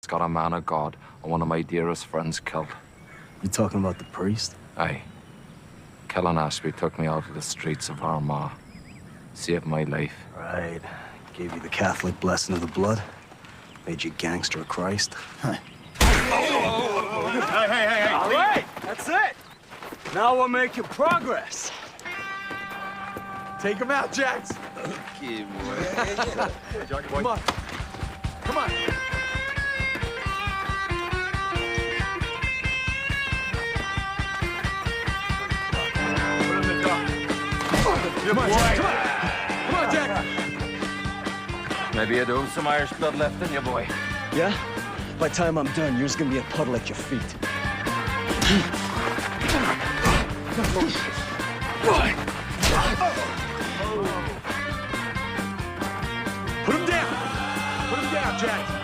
got a man of God and one of my dearest friends killed. You talking about the priest? Aye. Killing Ashby took me out of the streets of Armagh. Saved my life. Right. Gave you the Catholic blessing of the blood. Made you gangster of Christ. Hey! All right, that's it. Now we're making progress. Take him out, Jax. Okay, boy. Come on. Come on. Put him in the dock. Come on, Jack. Come on, Jack. Maybe you do have some Irish blood left in you, boy. Yeah? By the time I'm done, yours gonna be a puddle at your feet. Put him down. Put him down, Jack.